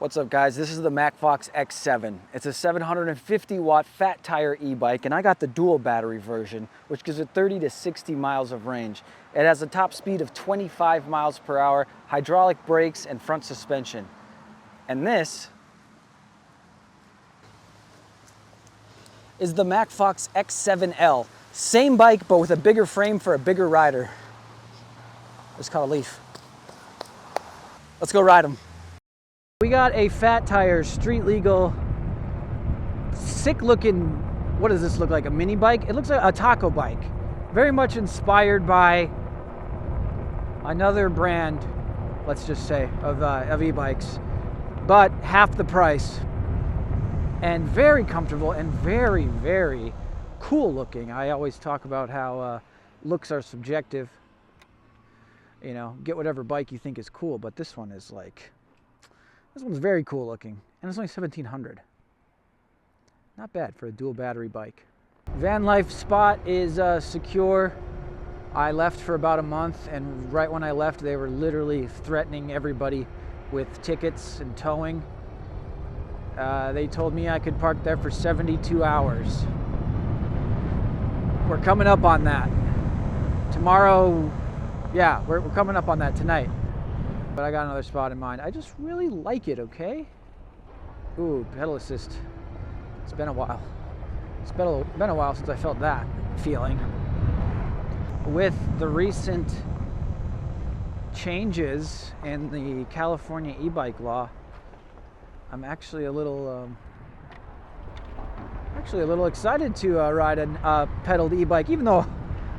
What's up guys, this is the Macfox X7. It's a 750 watt fat tire e-bike and I got the dual battery version which gives it 30 to 60 miles of range. It has a top speed of 25 miles per hour, hydraulic brakes and front suspension. And this is the Macfox X7L. Same bike but with a bigger frame for a bigger rider. It's called a Leaf. Let's go ride them. We got a fat tire, street legal, sick looking, what does this look like, a mini bike? It looks like a taco bike. Very much inspired by another brand, let's just say, of e-bikes, but half the price. And very comfortable and very, very cool looking. I always talk about how looks are subjective. You know, get whatever bike you think is cool, but this one is like, this one's very cool looking, and it's only $1,700. Not bad for a dual battery bike. Van life spot is secure. I left for about a month, and right when I left, they were literally threatening everybody with tickets and towing. They told me I could park there for 72 hours. We're coming up on that. Tomorrow, yeah, we're coming up on that tonight. But I got another spot in mind. I just really like it, okay? Ooh, pedal assist. It's been a while. It's been a while since I felt that feeling. With the recent changes in the California e-bike law, I'm actually a little excited to ride a pedaled e-bike, even though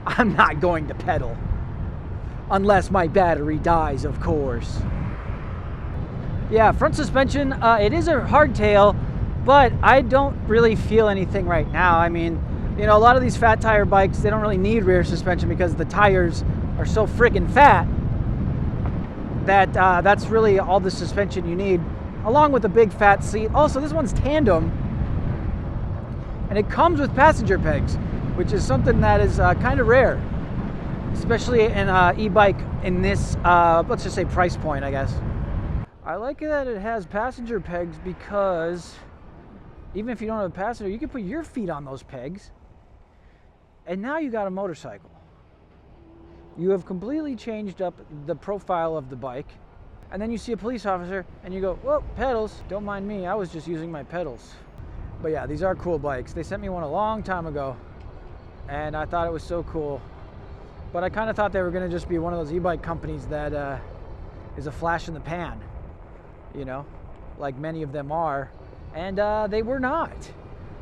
I'm not going to pedal. Unless my battery dies, of course. Yeah, front suspension, it is a hardtail, but I don't really feel anything right now. I mean, you know, a lot of these fat tire bikes, they don't really need rear suspension because the tires are so friggin' fat that that's really all the suspension you need, along with a big fat seat. Also, this one's tandem, and it comes with passenger pegs, which is something that is kind of rare. Especially in an e-bike in this, let's just say price point, I guess. I like that it has passenger pegs because even if you don't have a passenger, you can put your feet on those pegs. And now you got a motorcycle. You have completely changed up the profile of the bike. And then you see a police officer and you go, whoa, pedals, don't mind me, I was just using my pedals. But yeah, these are cool bikes. They sent me one a long time ago and I thought it was so cool. But I kind of thought they were going to just be one of those e-bike companies that is a flash in the pan, you know, like many of them are. And they were not.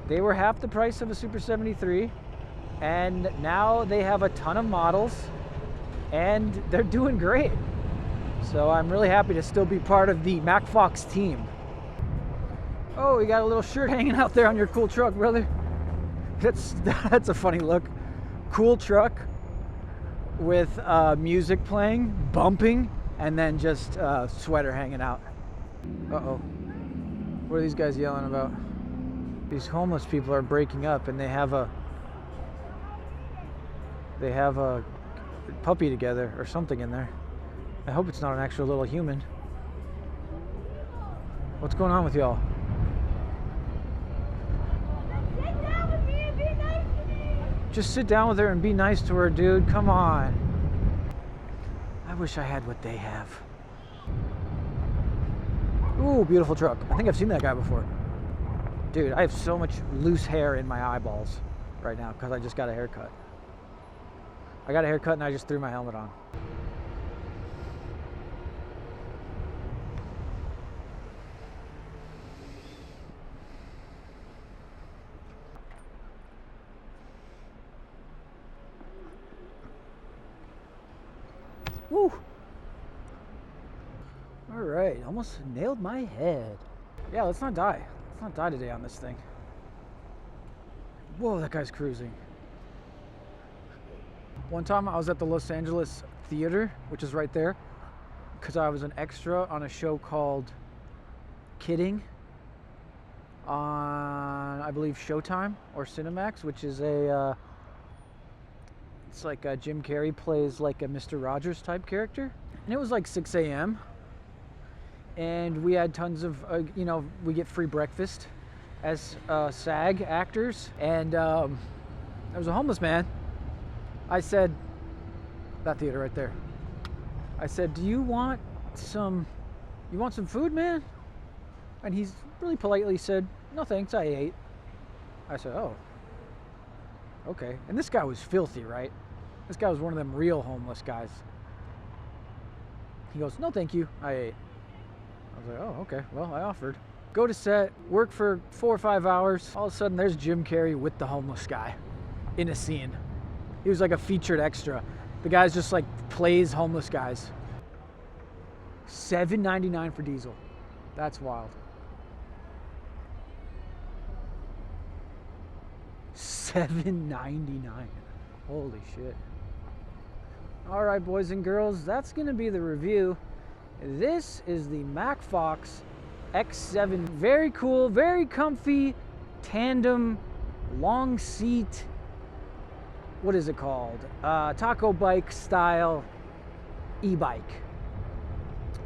They were half the price of a Super 73. And now they have a ton of models and they're doing great. So I'm really happy to still be part of the Macfox team. Oh, you got a little shirt hanging out there on your cool truck, brother. That's a funny look. Cool truck with music playing, bumping, and then just sweater hanging out. Uh-oh. What are these guys yelling about? These homeless people are breaking up and they have a puppy together or something in there. I hope it's not an actual little human. What's going on with y'all? Just sit down with her and be nice to her, dude. Come on. I wish I had what they have. Ooh, beautiful truck. I think I've seen that guy before. Dude, I have so much loose hair in my eyeballs right now because I just got a haircut. I got a haircut and I just threw my helmet on. Woo! All right, almost nailed my head. Yeah, let's not die. Let's not die today on this thing. Whoa, that guy's cruising. One time I was at the Los Angeles Theater, which is right there, because I was an extra on a show called Kidding on, I believe, Showtime or Cinemax, which is a It's like Jim Carrey plays like a Mr. Rogers type character. And it was like 6 a.m. and we had tons of, you know, we get free breakfast as SAG actors, and there was a homeless man. I said, that theater right there. I said, do you want some food, man? And he's really politely said, no thanks, I ate. I said, oh, okay. And this guy was filthy, right? This guy was one of them real homeless guys. He goes, no thank you, I ate. I was like, oh, okay, well, I offered. Go to set, work for 4 or 5 hours. All of a sudden, there's Jim Carrey with the homeless guy in a scene. He was like a featured extra. The guy's just like plays homeless guys. $7.99 for diesel. That's wild. $7.99. Holy shit. All right, boys and girls, that's gonna be the review. This is the Macfox X7. Very cool, very comfy, tandem, long seat. What is it called? Taco bike style e-bike.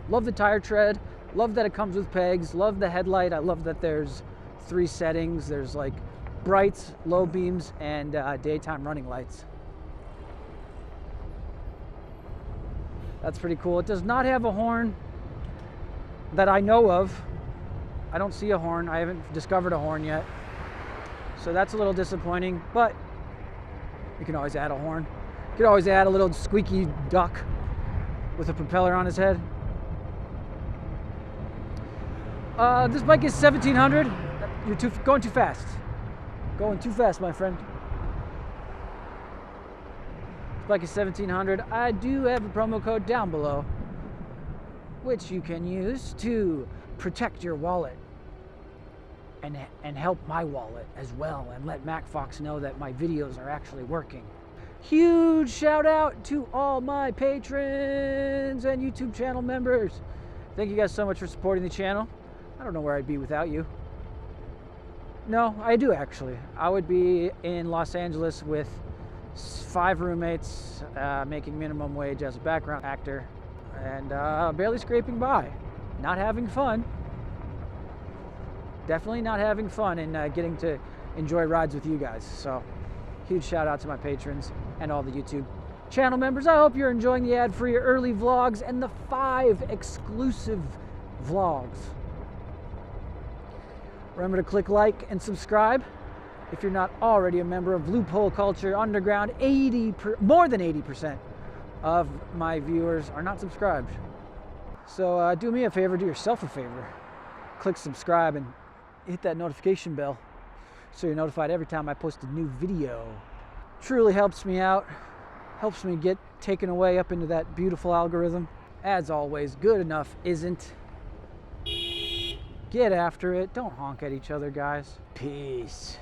Love the tire tread. Love that it comes with pegs. Love the headlight. I love that there's 3 settings. There's like brights, low beams, and daytime running lights. That's pretty cool. It does not have a horn that I know of. I don't see a horn. I haven't discovered a horn yet. So that's a little disappointing, but you can always add a horn. You could always add a little squeaky duck with a propeller on his head. This bike is 1700. You're going too fast. Going too fast, my friend. This bike is 1700. I do have a promo code down below, which you can use to protect your wallet and help my wallet as well, and let Macfox know that my videos are actually working. Huge shout out to all my patrons and YouTube channel members. Thank you guys so much for supporting the channel. I don't know where I'd be without you. No, I do actually. I would be in Los Angeles with 5 roommates, making minimum wage as a background actor, and barely scraping by. Not having fun. Definitely not having fun and getting to enjoy rides with you guys. So, huge shout out to my patrons and all the YouTube channel members. I hope you're enjoying the ad-free early vlogs and the 5 exclusive vlogs. Remember to click like and subscribe if you're not already a member of Loophole Culture Underground. More than 80% of my viewers are not subscribed. So do me a favor, do yourself a favor. Click subscribe and hit that notification bell so you're notified every time I post a new video. Truly helps me out, helps me get taken away up into that beautiful algorithm. As always, good enough isn't. Get after it. Don't honk at each other, guys. Peace.